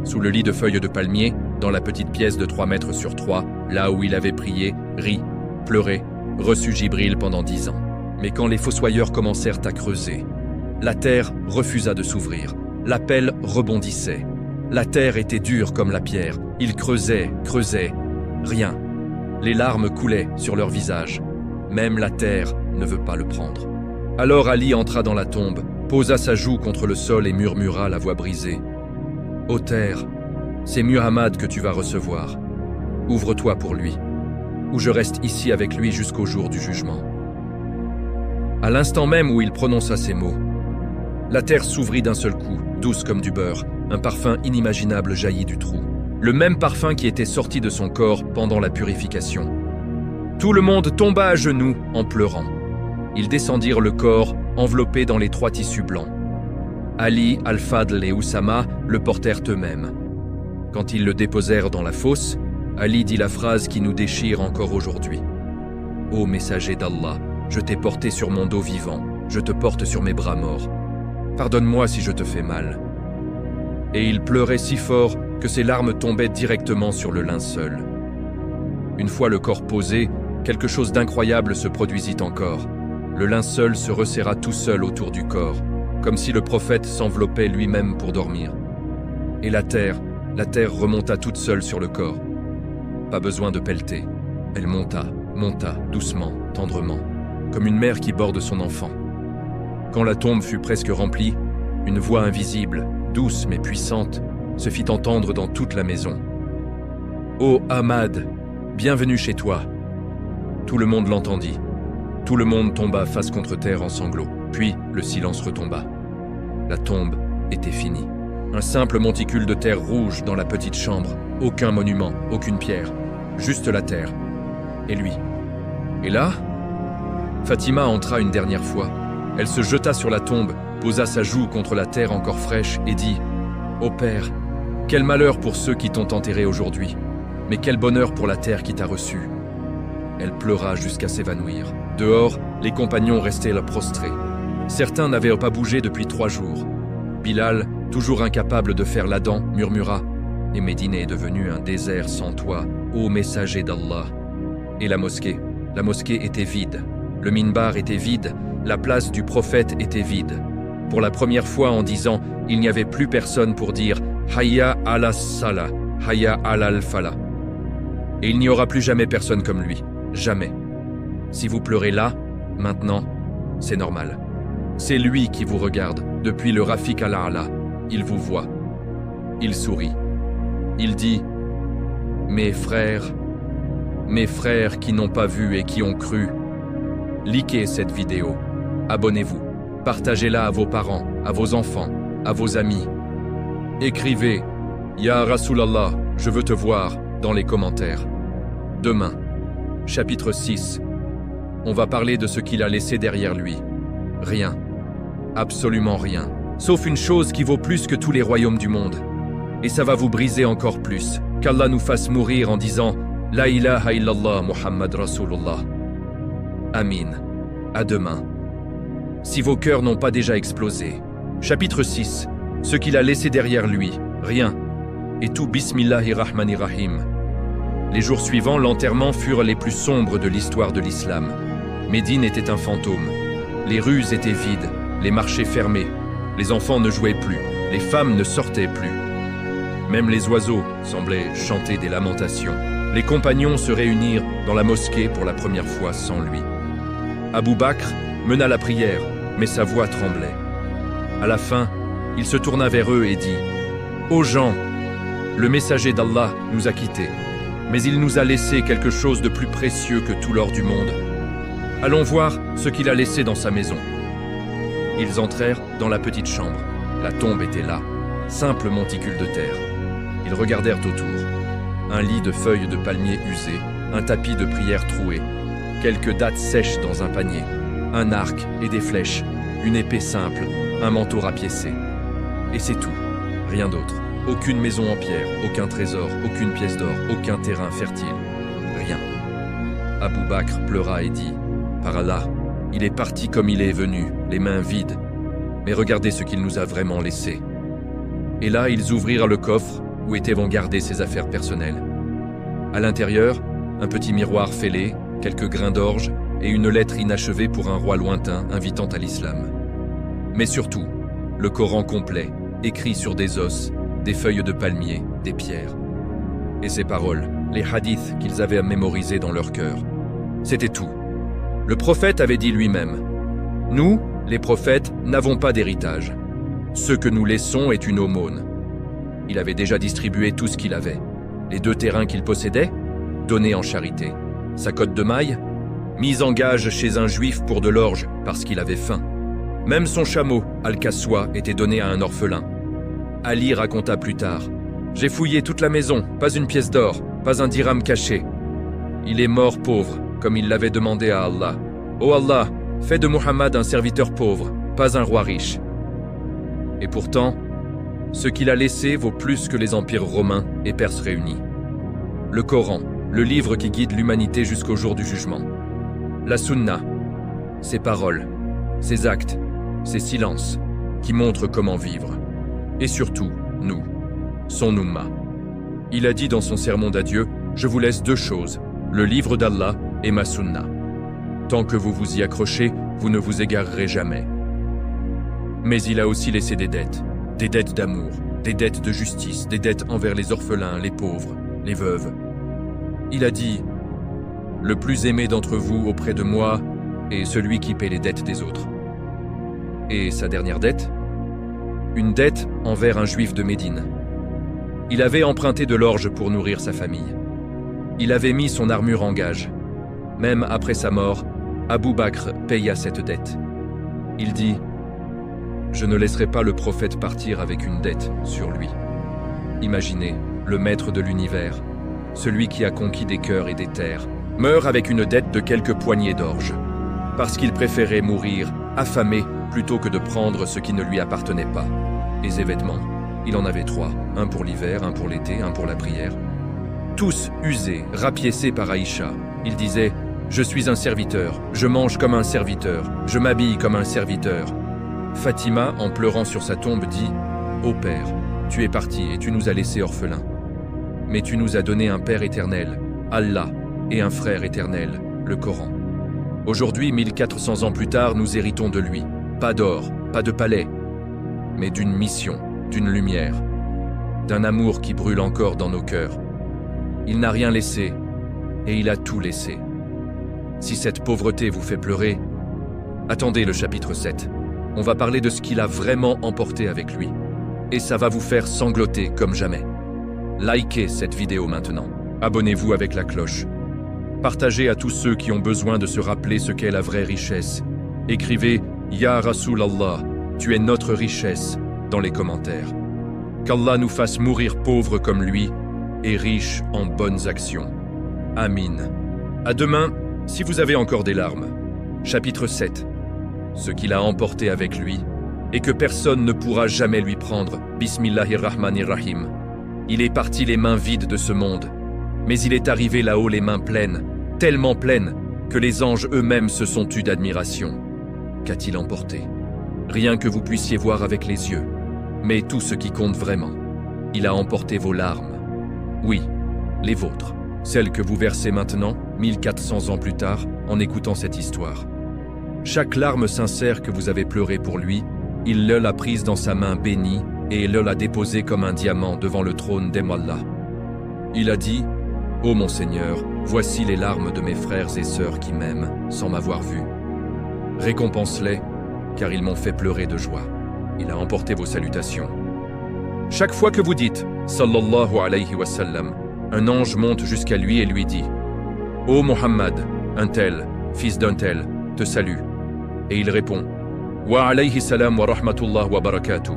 Sous le lit de feuilles de palmier, dans la petite pièce de 3 mètres sur 3, là où il avait prié, ri, pleuré, reçu Jibril pendant 10 ans. Mais quand les fossoyeurs commencèrent à creuser, la terre refusa de s'ouvrir. La pelle rebondissait. La terre était dure comme la pierre. Ils creusaient, rien. Les larmes coulaient sur leur visage. Même la terre ne veut pas le prendre. Alors Ali entra dans la tombe, posa sa joue contre le sol et murmura la voix brisée. « Ô terre, c'est Muhammad que tu vas recevoir. Ouvre-toi pour lui, ou je reste ici avec lui jusqu'au jour du jugement. » À l'instant même où il prononça ces mots, la terre s'ouvrit d'un seul coup, douce comme du beurre. Un parfum inimaginable jaillit du trou. Le même parfum qui était sorti de son corps pendant la purification. Tout le monde tomba à genoux en pleurant. Ils descendirent le corps, enveloppé dans les 3 tissus blancs. Ali, Al-Fadl et Oussama le portèrent eux-mêmes. Quand ils le déposèrent dans la fosse, Ali dit la phrase qui nous déchire encore aujourd'hui. « Ô messager d'Allah, je t'ai porté sur mon dos vivant, je te porte sur mes bras morts. Pardonne-moi si je te fais mal. » Et il pleurait si fort que ses larmes tombaient directement sur le linceul. Une fois le corps posé, quelque chose d'incroyable se produisit encore. Le linceul se resserra tout seul autour du corps, comme si le prophète s'enveloppait lui-même pour dormir. Et la terre remonta toute seule sur le corps. Pas besoin de pelleter. Elle monta, doucement, tendrement, comme une mère qui borde son enfant. Quand la tombe fut presque remplie, une voix invisible, douce mais puissante, se fit entendre dans toute la maison. « Ô Ahmad, bienvenue chez toi !» Tout le monde l'entendit. Tout le monde tomba face contre terre en sanglots. Puis le silence retomba. La tombe était finie. Un simple monticule de terre rouge dans la petite chambre. Aucun monument, aucune pierre. Juste la terre. Et lui. Et là, Fatima entra une dernière fois. Elle se jeta sur la tombe, posa sa joue contre la terre encore fraîche et dit « Ô Père, quel malheur pour ceux qui t'ont enterré aujourd'hui, mais quel bonheur pour la terre qui t'a reçu. » Elle pleura jusqu'à s'évanouir. Dehors, les compagnons restaient là prostrés. Certains n'avaient pas bougé depuis 3 jours. Bilal, toujours incapable de faire l'Adam, murmura « Et Médine est devenue un désert sans toi, ô messager d'Allah. » Et la mosquée était vide. Le minbar était vide, la place du prophète était vide. Pour la première fois en 10 ans, il n'y avait plus personne pour dire « Hayya ala salah, hayya ala al-falah ». Et il n'y aura plus jamais personne comme lui. Jamais. Si vous pleurez là, maintenant, c'est normal. C'est lui qui vous regarde, depuis le Rafiq al-A'la. Il vous voit. Il sourit. Il dit « mes frères qui n'ont pas vu et qui ont cru, likez cette vidéo, abonnez-vous, partagez-la à vos parents, à vos enfants, à vos amis. Écrivez « Ya Rasulallah, je veux te voir » dans les commentaires. Demain, chapitre 6, on va parler de ce qu'il a laissé derrière lui. Rien, absolument rien, sauf une chose qui vaut plus que tous les royaumes du monde. Et ça va vous briser encore plus, qu'Allah nous fasse mourir en disant « La ilaha illallah Muhammad Rasulullah ». Amin. À demain. Si vos cœurs n'ont pas déjà explosé. Chapitre 6, ce qu'il a laissé derrière lui, rien. Et tout Bismillahirrahmanirrahim. Les jours suivants, l'enterrement furent les plus sombres de l'histoire de l'islam. Médine était un fantôme. Les rues étaient vides, les marchés fermés. Les enfants ne jouaient plus, les femmes ne sortaient plus. Même les oiseaux semblaient chanter des lamentations. Les compagnons se réunirent dans la mosquée pour la première fois sans lui. Abou Bakr mena la prière, mais sa voix tremblait. À la fin, il se tourna vers eux et dit « Ô gens, le messager d'Allah nous a quittés, mais il nous a laissé quelque chose de plus précieux que tout l'or du monde. Allons voir ce qu'il a laissé dans sa maison. » Ils entrèrent dans la petite chambre. La tombe était là, simple monticule de terre. Ils regardèrent autour. Un lit de feuilles de palmier usées, un tapis de prière troué, quelques dattes sèches dans un panier, un arc et des flèches, une épée simple, un manteau rapiécé. Et c'est tout, rien d'autre. Aucune maison en pierre, aucun trésor, aucune pièce d'or, aucun terrain fertile. Rien. Abou Bakr pleura et dit « Par Allah, il est parti comme il est venu, les mains vides. Mais regardez ce qu'il nous a vraiment laissé. » Et là, ils ouvrirent le coffre où étaient gardées ses affaires personnelles. À l'intérieur, un petit miroir fêlé, quelques grains d'orge et une lettre inachevée pour un roi lointain invitant à l'islam. Mais surtout, le Coran complet, écrit sur des os, des feuilles de palmier, des pierres. Et ces paroles, les hadiths qu'ils avaient mémorisés dans leur cœur. C'était tout. Le prophète avait dit lui-même, « Nous, les prophètes, n'avons pas d'héritage. Ce que nous laissons est une aumône. » Il avait déjà distribué tout ce qu'il avait. Les 2 terrains qu'il possédait, donnés en charité. Sa cotte de maille, mise en gage chez un juif pour de l'orge parce qu'il avait faim. Même son chameau, Al-Kaswa, était donné à un orphelin. Ali raconta plus tard, « J'ai fouillé toute la maison, pas une pièce d'or, pas un dirham caché. Il est mort pauvre, comme il l'avait demandé à Allah. Ô Allah, fais de Muhammad un serviteur pauvre, pas un roi riche. » Et pourtant, ce qu'il a laissé vaut plus que les empires romains et perses réunis. Le Coran, le livre qui guide l'humanité jusqu'au jour du jugement. La Sunna, ses paroles, ses actes, ses silences, qui montrent comment vivre. Et surtout, nous, son Ummah. Il a dit dans son sermon d'adieu, « Je vous laisse 2 choses, le livre d'Allah et ma Sunna. Tant que vous vous y accrochez, vous ne vous égarerez jamais. » Mais il a aussi laissé des dettes d'amour, des dettes de justice, des dettes envers les orphelins, les pauvres, les veuves. Il a dit, « Le plus aimé d'entre vous auprès de moi est celui qui paie les dettes des autres. » Et sa dernière dette? Une dette envers un juif de Médine. Il avait emprunté de l'orge pour nourrir sa famille. Il avait mis son armure en gage. Même après sa mort, Abu Bakr paya cette dette. Il dit, « Je ne laisserai pas le prophète partir avec une dette sur lui. » Imaginez, le maître de l'univers, celui qui a conquis des cœurs et des terres, meurt avec une dette de quelques poignées d'orge, parce qu'il préférait mourir affamé plutôt que de prendre ce qui ne lui appartenait pas. Et ses vêtements, il en avait 3, un pour l'hiver, un pour l'été, un pour la prière. Tous usés, rapiécés par Aïcha. Il disait, « Je suis un serviteur, je mange comme un serviteur, je m'habille comme un serviteur. » Fatima, en pleurant sur sa tombe, dit, « Ô Père, tu es parti et tu nous as laissés orphelins. Mais tu nous as donné un Père éternel, Allah, et un frère éternel, le Coran. Aujourd'hui, 1400 ans plus tard, nous héritons de lui. Pas d'or, pas de palais, mais d'une mission, d'une lumière, d'un amour qui brûle encore dans nos cœurs. Il n'a rien laissé, et il a tout laissé. Si cette pauvreté vous fait pleurer, attendez le chapitre 7. On va parler de ce qu'il a vraiment emporté avec lui. Et ça va vous faire sangloter comme jamais. Likez cette vidéo maintenant. Abonnez-vous avec la cloche. Partagez à tous ceux qui ont besoin de se rappeler ce qu'est la vraie richesse. Écrivez « Ya Rasulallah, tu es notre richesse » dans les commentaires. Qu'Allah nous fasse mourir pauvres comme lui et riches en bonnes actions. Amin. À demain, si vous avez encore des larmes. Chapitre 7. Ce qu'il a emporté avec lui et que personne ne pourra jamais lui prendre. Bismillahirrahmanirrahim. Il est parti les mains vides de ce monde, mais il est arrivé là-haut les mains pleines, tellement pleines que les anges eux-mêmes se sont tus d'admiration. Qu'a-t-il emporté? Rien que vous puissiez voir avec les yeux, mais tout ce qui compte vraiment. Il a emporté vos larmes. Oui, les vôtres, celles que vous versez maintenant, 1400 ans plus tard, en écoutant cette histoire. Chaque larme sincère que vous avez pleurée pour lui, il l'a prise dans sa main bénie et l'a déposée comme un diamant devant le trône d'Allah. Il a dit, « Ô mon Seigneur, voici les larmes de mes frères et sœurs qui m'aiment, sans m'avoir vu. Récompense-les, car ils m'ont fait pleurer de joie. » Il a emporté vos salutations. Chaque fois que vous dites « Sallallahu alayhi wa sallam », un ange monte jusqu'à lui et lui dit « Ô Muhammad, un tel, fils d'un tel, te salue. » Et il répond « Wa alayhi salam wa rahmatullah wa barakatuh. »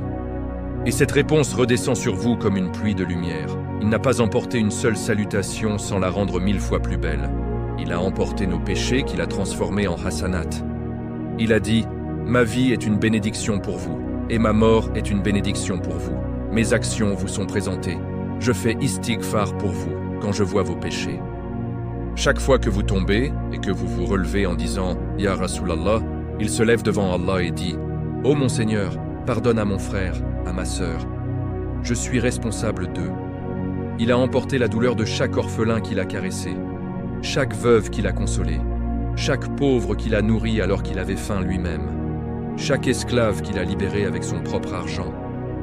Et cette réponse redescend sur vous comme une pluie de lumière. Il n'a pas emporté une seule salutation sans la rendre 1000 fois plus belle. Il a emporté nos péchés qu'il a transformés en hasanat. Il a dit « Ma vie est une bénédiction pour vous, et ma mort est une bénédiction pour vous. Mes actions vous sont présentées. Je fais istighfar pour vous quand je vois vos péchés. » Chaque fois que vous tombez et que vous vous relevez en disant « Ya Rasulallah », il se lève devant Allah et dit « Ô mon Seigneur, pardonne à mon frère, à ma sœur. Je suis responsable d'eux. » Il a emporté la douleur de chaque orphelin qu'il a caressé, chaque veuve qu'il a consolée, chaque pauvre qu'il a nourri alors qu'il avait faim lui-même, chaque esclave qu'il a libéré avec son propre argent.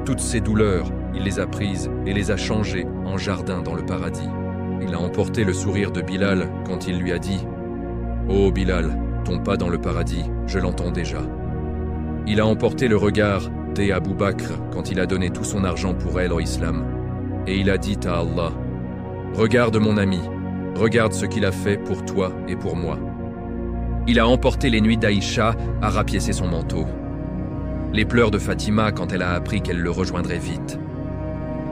Toutes ces douleurs, il les a prises et les a changées en jardin dans le paradis. Il a emporté le sourire de Bilal quand il lui a dit « Ô Bilal, tombe pas dans le paradis, je l'entends déjà. Il a emporté le regard d'Abu Bakr quand il a donné tout son argent pour elle au islam. Et il a dit à Allah, « Regarde mon ami, regarde ce qu'il a fait pour toi et pour moi. » Il a emporté les nuits d'Aïcha à rapiécer son manteau. Les pleurs de Fatima quand elle a appris qu'elle le rejoindrait vite.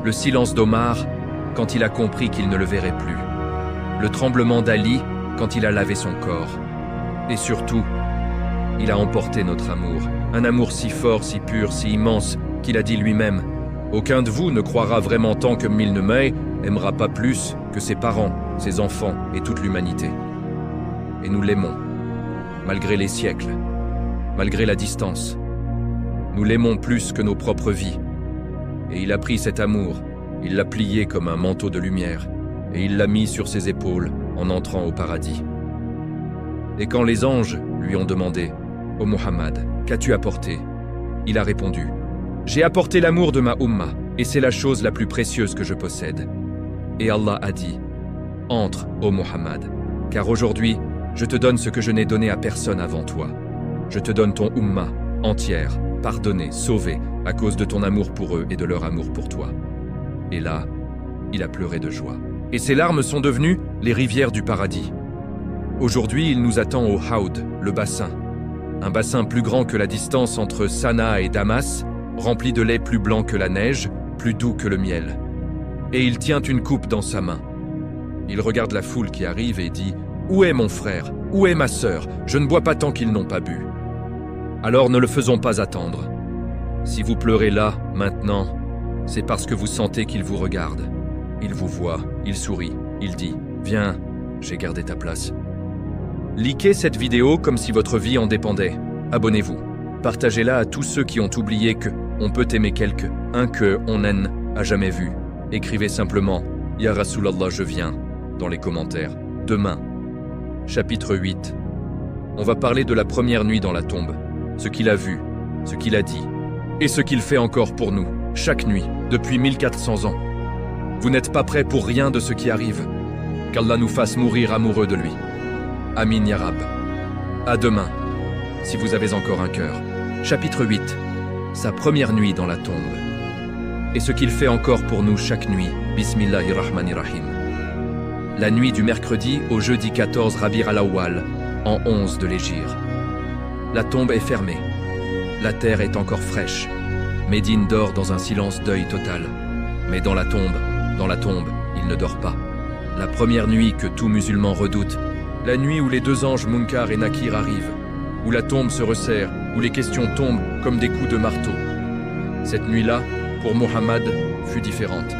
Le silence d'Omar quand il a compris qu'il ne le verrait plus. Le tremblement d'Ali quand il a lavé son corps. Et surtout, il a emporté notre amour. Un amour si fort, si pur, si immense, qu'il a dit lui-même « Aucun de vous ne croira vraiment tant que Milnemey n'aimera pas plus que ses parents, ses enfants et toute l'humanité. » Et nous l'aimons, malgré les siècles, malgré la distance. Nous l'aimons plus que nos propres vies. Et il a pris cet amour, il l'a plié comme un manteau de lumière, et il l'a mis sur ses épaules en entrant au paradis. Et quand les anges lui ont demandé « Ô Muhammad, qu'as-tu apporté ?» Il a répondu « J'ai apporté l'amour de ma Ummah, et c'est la chose la plus précieuse que je possède. » Et Allah a dit « Entre, ô Muhammad, car aujourd'hui, je te donne ce que je n'ai donné à personne avant toi. Je te donne ton Ummah entière, pardonnée, sauvée, à cause de ton amour pour eux et de leur amour pour toi. » Et là, il a pleuré de joie. Et ses larmes sont devenues les rivières du paradis. Aujourd'hui, il nous attend au Haoud, le bassin. Un bassin plus grand que la distance entre Sanaa et Damas, rempli de lait plus blanc que la neige, plus doux que le miel. Et il tient une coupe dans sa main. Il regarde la foule qui arrive et dit « Où est mon frère? Où est ma sœur? Je ne bois pas tant qu'ils n'ont pas bu. » Alors ne le faisons pas attendre. Si vous pleurez là, maintenant, c'est parce que vous sentez qu'il vous regarde. Il vous voit, il sourit, il dit « Viens, j'ai gardé ta place. » Likez cette vidéo comme si votre vie en dépendait. Abonnez-vous. Partagez-la à tous ceux qui ont oublié que on peut aimer un que on n'a jamais vu. Écrivez simplement « Ya Rasulallah, je viens » dans les commentaires. Demain, chapitre 8. On va parler de la première nuit dans la tombe, ce qu'il a vu, ce qu'il a dit, et ce qu'il fait encore pour nous, chaque nuit, depuis 1400 ans. Vous n'êtes pas prêts pour rien de ce qui arrive. Qu'Allah nous fasse mourir amoureux de lui. Amin ya Rab. À demain, si vous avez encore un cœur. Chapitre 8. Sa première nuit dans la tombe. Et ce qu'il fait encore pour nous chaque nuit. Bismillahirrahmanirrahim. La nuit du mercredi au jeudi 14 Rabi' al-Awwal, en 11 de l'Hégire. La tombe est fermée. La terre est encore fraîche. Médine dort dans un silence deuil total. Mais dans la tombe, il ne dort pas. La première nuit que tout musulman redoute, la nuit où les deux anges Munkar et Nakir arrivent, où la tombe se resserre, où les questions tombent comme des coups de marteau. Cette nuit-là, pour Mohammed, fut différente.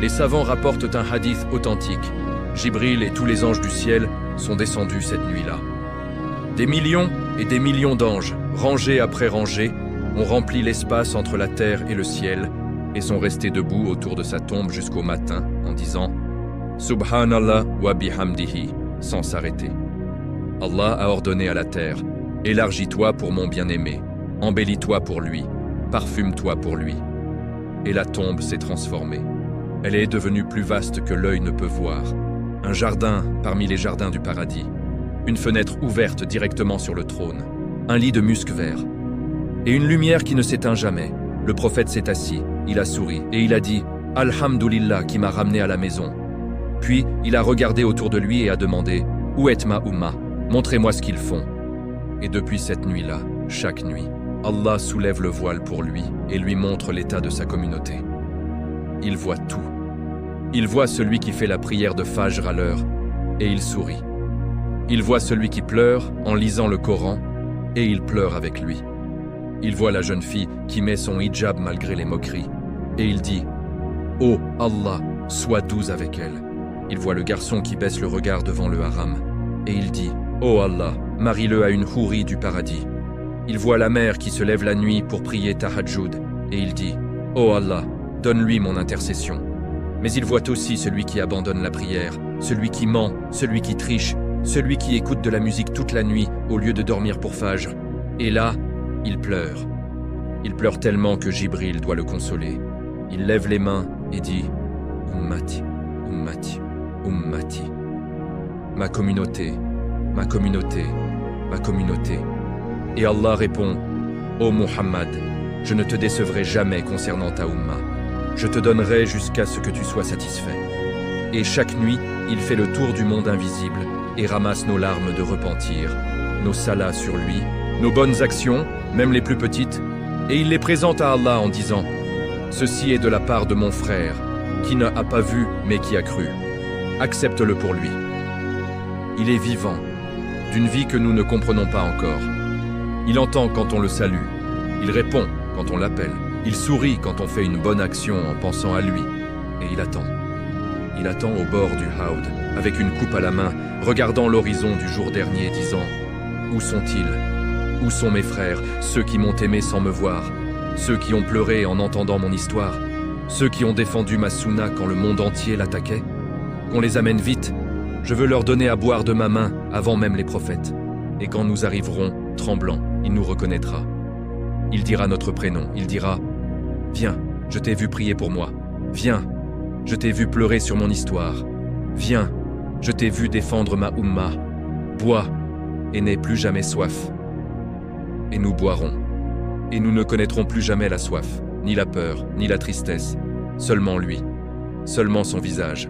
Les savants rapportent un hadith authentique. Jibril et tous les anges du ciel sont descendus cette nuit-là. Des millions et des millions d'anges, rangés après rangés, ont rempli l'espace entre la terre et le ciel et sont restés debout autour de sa tombe jusqu'au matin en disant « Subhanallah wa bihamdihi » sans s'arrêter. Allah a ordonné à la terre « Élargis-toi pour mon bien-aimé, embellis-toi pour lui, parfume-toi pour lui. » Et la tombe s'est transformée. Elle est devenue plus vaste que l'œil ne peut voir. Un jardin parmi les jardins du paradis. Une fenêtre ouverte directement sur le trône. Un lit de musc vert. Et une lumière qui ne s'éteint jamais. Le prophète s'est assis, il a souri et il a dit « Alhamdulillah qui m'a ramené à la maison ». Puis il a regardé autour de lui et a demandé « Où est ma Ummah? Montrez-moi ce qu'ils font. » Et depuis cette nuit-là, chaque nuit, Allah soulève le voile pour lui et lui montre l'état de sa communauté. Il voit tout. Il voit celui qui fait la prière de Fajr à l'heure et il sourit. Il voit celui qui pleure en lisant le Coran et il pleure avec lui. Il voit la jeune fille qui met son hijab malgré les moqueries et il dit « Oh Allah, sois doux avec elle. » Il voit le garçon qui baisse le regard devant le haram et il dit « Oh Allah, marie-le à une houri du paradis. » Il voit la mère qui se lève la nuit pour prier Tahajjud et il dit « Oh Allah, donne-lui mon intercession. » Mais il voit aussi celui qui abandonne la prière, celui qui ment, celui qui triche, celui qui écoute de la musique toute la nuit au lieu de dormir pour Fajr. Et là, il pleure. Il pleure tellement que Jibril doit le consoler. Il lève les mains et dit « Ummati, Ummati, Ummati. » Ma communauté, ma communauté. Et Allah répond, ô Muhammad, je ne te décevrai jamais concernant ta Ummah. Je te donnerai jusqu'à ce que tu sois satisfait. Et chaque nuit, il fait le tour du monde invisible et ramasse nos larmes de repentir, nos salahs sur lui, nos bonnes actions, même les plus petites, et il les présente à Allah en disant « Ceci est de la part de mon frère, qui n'a pas vu mais qui a cru. Accepte-le pour lui. » Il est vivant, d'une vie que nous ne comprenons pas encore. Il entend quand on le salue, il répond quand on l'appelle, il sourit quand on fait une bonne action en pensant à lui, et il attend. Il attend au bord du Haoud, avec une coupe à la main, regardant l'horizon du jour dernier, disant « Où sont-ils ? Où sont mes frères, ceux qui m'ont aimé sans me voir, ceux qui ont pleuré en entendant mon histoire, ceux qui ont défendu ma sunna quand le monde entier l'attaquait ? Qu'on les amène vite, je veux leur donner à boire de ma main avant même les prophètes. Et quand nous arriverons, tremblant, il nous reconnaîtra. Il dira notre prénom, il dira « Viens, je t'ai vu prier pour moi. Viens, je t'ai vu pleurer sur mon histoire. Viens, je t'ai vu défendre ma Ummah. Bois, et n'aie plus jamais soif. » Et nous boirons. Et nous ne connaîtrons plus jamais la soif, ni la peur, ni la tristesse. Seulement lui, seulement son visage,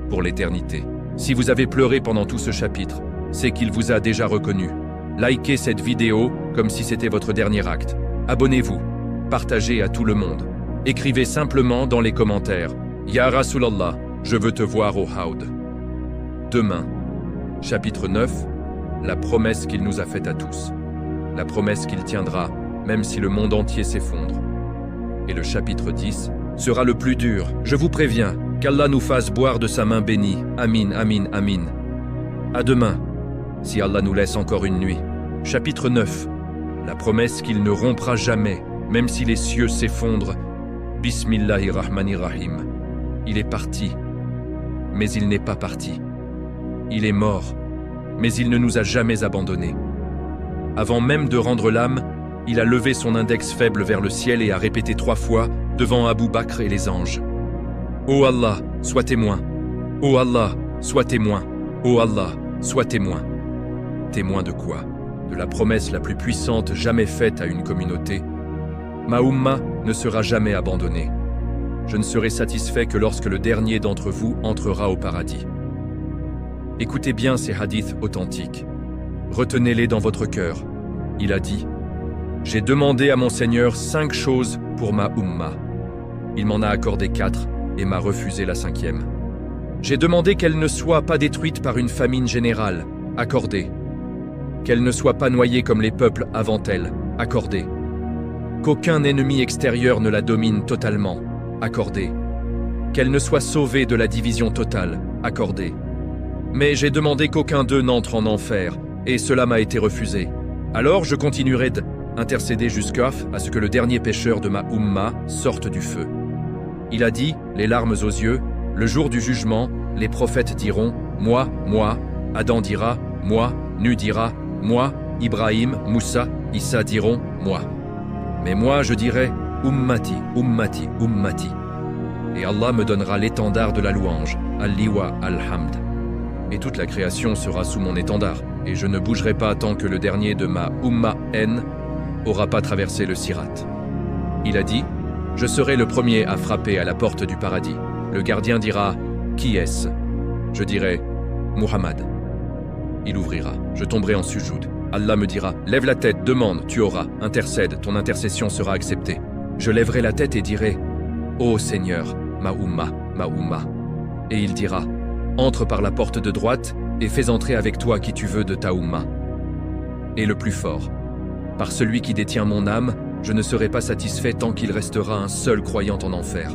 pour l'éternité. Si vous avez pleuré pendant tout ce chapitre, c'est qu'il vous a déjà reconnu. Likez cette vidéo comme si c'était votre dernier acte. Abonnez-vous, partagez à tout le monde. Écrivez simplement dans les commentaires « Ya Rasulallah, je veux te voir au Haoud ». Demain, chapitre 9, la promesse qu'il nous a faite à tous. La promesse qu'il tiendra, même si le monde entier s'effondre. Et le chapitre 10 sera le plus dur, je vous préviens, qu'Allah nous fasse boire de sa main bénie. Amin, amin, amin. À demain, si Allah nous laisse encore une nuit. Chapitre 9, la promesse qu'il ne rompra jamais, même si les cieux s'effondrent. Bismillahirrahmanirrahim. Il est parti, mais il n'est pas parti. Il est mort, mais il ne nous a jamais abandonnés. Avant même de rendre l'âme, il a levé son index faible vers le ciel et a répété 3 fois devant Abu Bakr et les anges. Ô Allah, sois témoin. Ô Allah, sois témoin. Ô Allah, sois témoin. Témoin de quoi? De la promesse la plus puissante jamais faite à une communauté. Ma Ummah ne sera jamais abandonnée. Je ne serai satisfait que lorsque le dernier d'entre vous entrera au paradis. Écoutez bien ces hadiths authentiques. Retenez-les dans votre cœur. Il a dit « J'ai demandé à mon Seigneur 5 choses pour ma Ummah. Il m'en a accordé 4 et m'a refusé la 5e. J'ai demandé qu'elle ne soit pas détruite par une famine générale, accordé. Qu'elle ne soit pas noyée comme les peuples avant elle, accordé. Qu'aucun ennemi extérieur ne la domine totalement, accordé. Qu'elle ne soit sauvée de la division totale, accordé. Mais j'ai demandé qu'aucun d'eux n'entre en enfer, et cela m'a été refusé. Alors je continuerai d'intercéder jusqu'à ce que le dernier pécheur de ma Ummah sorte du feu. Il a dit, les larmes aux yeux, le jour du jugement, les prophètes diront « Moi, moi », Adam dira « Moi », Nu dira « Moi », Ibrahim, Moussa, Issa diront « Moi ». Mais moi je dirai « Ummati, Ummati, Ummati ». Et Allah me donnera l'étendard de la louange, Al-Liwa, Al-Hamd. Et toute la création sera sous mon étendard, et je ne bougerai pas tant que le dernier de ma Ummah N aura pas traversé le Sirat. Il a dit, je serai le premier à frapper à la porte du paradis. Le gardien dira, qui est-ce? Je dirai, Muhammad. Il ouvrira, je tomberai en sujoud. Allah me dira, lève la tête, demande, tu auras, intercède, ton intercession sera acceptée. Je lèverai la tête et dirai, ô Seigneur, ma Ummah, ma Ummah. Et il dira, entre par la porte de droite et fais entrer avec toi qui tu veux de ta Ummah. Et le plus fort, par celui qui détient mon âme, je ne serai pas satisfait tant qu'il restera un seul croyant en enfer.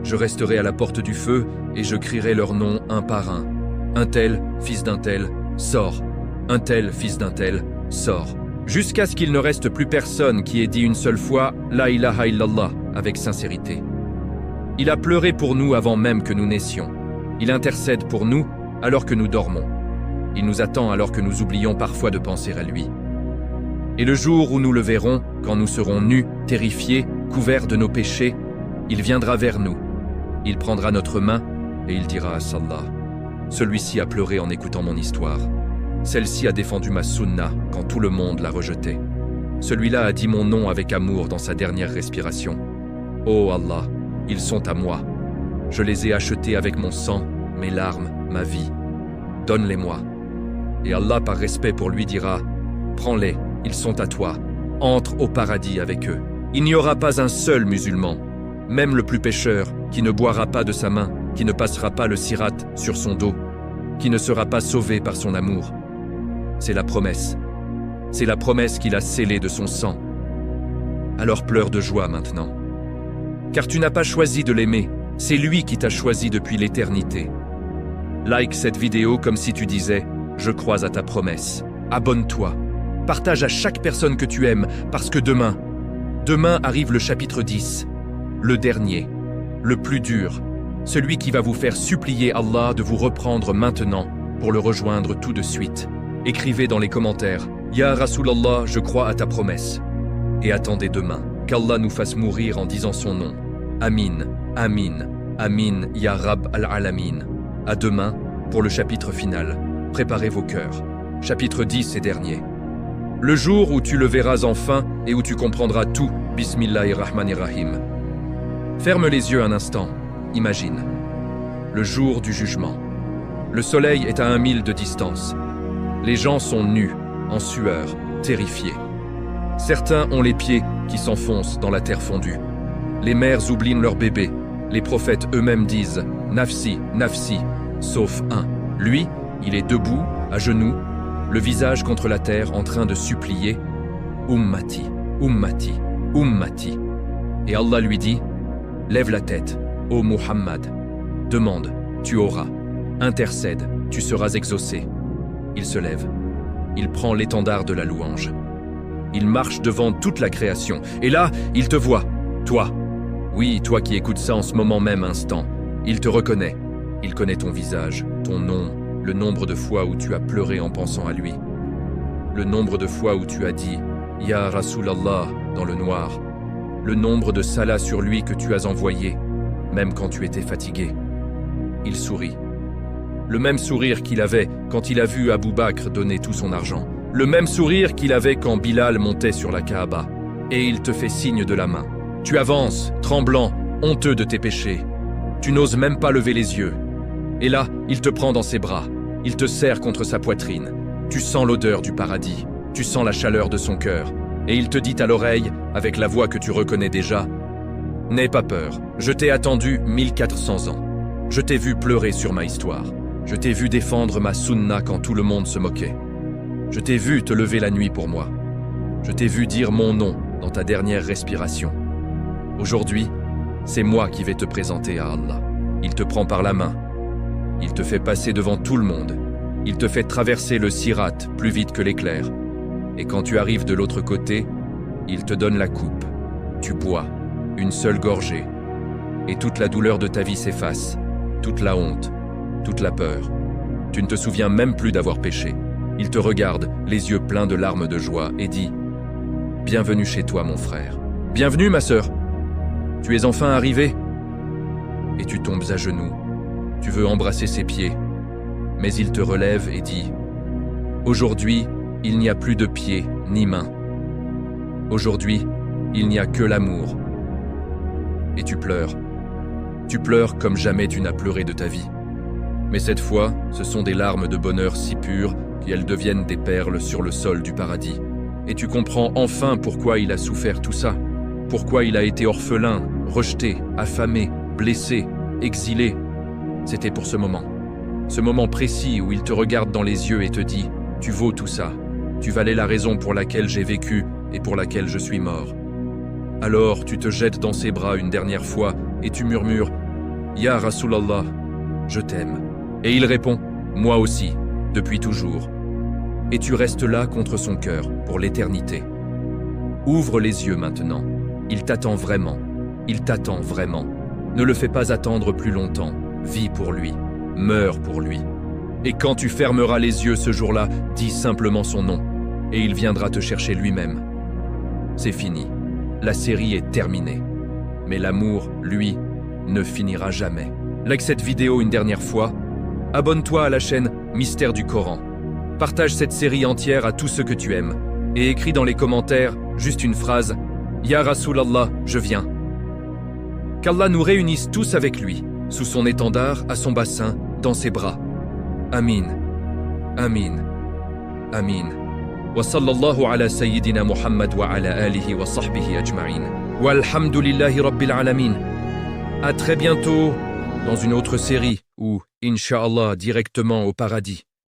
Je resterai à la porte du feu et je crierai leur nom un par un. Un tel, fils d'un tel, sors. Un tel, fils d'un tel, sors. Jusqu'à ce qu'il ne reste plus personne qui ait dit une seule fois « La ilaha illallah » avec sincérité. Il a pleuré pour nous avant même que nous naissions. Il intercède pour nous alors que nous dormons. Il nous attend alors que nous oublions parfois de penser à lui. Et le jour où nous le verrons, quand nous serons nus, terrifiés, couverts de nos péchés, il viendra vers nous. Il prendra notre main et il dira à Sallah, celui-ci a pleuré en écoutant mon histoire. Celle-ci a défendu ma sunna quand tout le monde l'a rejetée. Celui-là a dit mon nom avec amour dans sa dernière respiration. Oh Allah, ils sont à moi. Je les ai achetés avec mon sang, mes larmes, ma vie. Donne-les-moi. Et Allah, par respect pour lui, dira « Prends-les, ils sont à toi. Entre au paradis avec eux. Il n'y aura pas un seul musulman, même le plus pécheur, qui ne boira pas de sa main, qui ne passera pas le sirat sur son dos, qui ne sera pas sauvé par son amour. » C'est la promesse. C'est la promesse qu'il a scellée de son sang. Alors pleure de joie maintenant. Car tu n'as pas choisi de l'aimer, c'est lui qui t'a choisi depuis l'éternité. Like cette vidéo comme si tu disais « Je crois à ta promesse ». Abonne-toi. Partage à chaque personne que tu aimes, parce que demain arrive le chapitre 10, le dernier, le plus dur, celui qui va vous faire supplier Allah de vous reprendre maintenant pour le rejoindre tout de suite. Écrivez dans les commentaires « Ya Rasulallah, je crois à ta promesse » et attendez demain qu'Allah nous fasse mourir en disant son nom. Amin, Amin, Amin, Ya Rab al-Alamin. À demain pour le chapitre final. Préparez vos cœurs. Chapitre 10 et dernier. Le jour où tu le verras enfin et où tu comprendras tout. Bismillahirrahmanirrahim. Ferme les yeux un instant. Imagine. Le jour du jugement. Le soleil est à 1 mille de distance. Les gens sont nus, en sueur, terrifiés. Certains ont les pieds qui s'enfoncent dans la terre fondue. Les mères oublient leurs bébés. Les prophètes eux-mêmes disent « Nafsi, Nafsi », sauf un. Lui, il est debout, à genoux, le visage contre la terre en train de supplier « Ummati, Ummati, Ummati ». Et Allah lui dit « Lève la tête, ô Muhammad, demande, tu auras, intercède, tu seras exaucé ». Il se lève, il prend l'étendard de la louange. Il marche devant toute la création, et là, il te voit, toi. Oui, toi qui écoutes ça en ce moment même instant, il te reconnaît. Il connaît ton visage, ton nom, le nombre de fois où tu as pleuré en pensant à lui. Le nombre de fois où tu as dit « Ya Rasulallah » dans le noir. Le nombre de salas sur lui que tu as envoyé, même quand tu étais fatigué. Il sourit. Le même sourire qu'il avait quand il a vu Abu Bakr donner tout son argent. Le même sourire qu'il avait quand Bilal montait sur la Kaaba. Et il te fait signe de la main. Tu avances, tremblant, honteux de tes péchés. Tu n'oses même pas lever les yeux. Et là, il te prend dans ses bras. Il te serre contre sa poitrine. Tu sens l'odeur du paradis. Tu sens la chaleur de son cœur. Et il te dit à l'oreille, avec la voix que tu reconnais déjà, « N'aie pas peur, je t'ai attendu 1400 ans. Je t'ai vu pleurer sur ma histoire. Je t'ai vu défendre ma sunna quand tout le monde se moquait. Je t'ai vu te lever la nuit pour moi. Je t'ai vu dire mon nom dans ta dernière respiration. Aujourd'hui, c'est moi qui vais te présenter à Allah. Il te prend par la main. Il te fait passer devant tout le monde. Il te fait traverser le sirat plus vite que l'éclair. Et quand tu arrives de l'autre côté, il te donne la coupe. Tu bois, une seule gorgée. Et toute la douleur de ta vie s'efface, toute la honte, toute la peur. Tu ne te souviens même plus d'avoir péché. Il te regarde, les yeux pleins de larmes de joie, et dit « Bienvenue chez toi, mon frère. Bienvenue, ma sœur. Tu es enfin arrivé. » Et tu tombes à genoux. Tu veux embrasser ses pieds. Mais il te relève et dit « Aujourd'hui, il n'y a plus de pieds ni mains. Aujourd'hui, il n'y a que l'amour. » Et tu pleures. Tu pleures comme jamais tu n'as pleuré de ta vie. Mais cette fois, ce sont des larmes de bonheur si pures qu'elles deviennent des perles sur le sol du paradis. Et tu comprends enfin pourquoi il a souffert tout ça. Pourquoi il a été orphelin, rejeté, affamé, blessé, exilé. C'était pour ce moment précis où il te regarde dans les yeux et te dit « Tu vaux tout ça. Tu valais la raison pour laquelle j'ai vécu et pour laquelle je suis mort. » Alors tu te jettes dans ses bras une dernière fois et tu murmures « Ya Rasulallah, je t'aime. » Et il répond « Moi aussi, depuis toujours. » Et tu restes là contre son cœur pour l'éternité. Ouvre les yeux maintenant. Il t'attend vraiment. Il t'attend vraiment. Ne le fais pas attendre plus longtemps. Vis pour lui. Meurs pour lui. Et quand tu fermeras les yeux ce jour-là, dis simplement son nom. Et il viendra te chercher lui-même. C'est fini. La série est terminée. Mais l'amour, lui, ne finira jamais. Like cette vidéo une dernière fois. Abonne-toi à la chaîne Mystère du Coran. Partage cette série entière à tous ceux que tu aimes. Et écris dans les commentaires juste une phrase « Ya Rasulallah, je viens ». Qu'Allah nous réunisse tous avec lui, sous son étendard, à son bassin, dans ses bras. Amin. Amin. Amin. Wa sallallahu ala sayyidina Muhammad wa ala alihi wa sahbihi ajma'in. Walhamdulillahi rabbil alamin. À très bientôt dans une autre série ou, Inch'Allah, directement au paradis.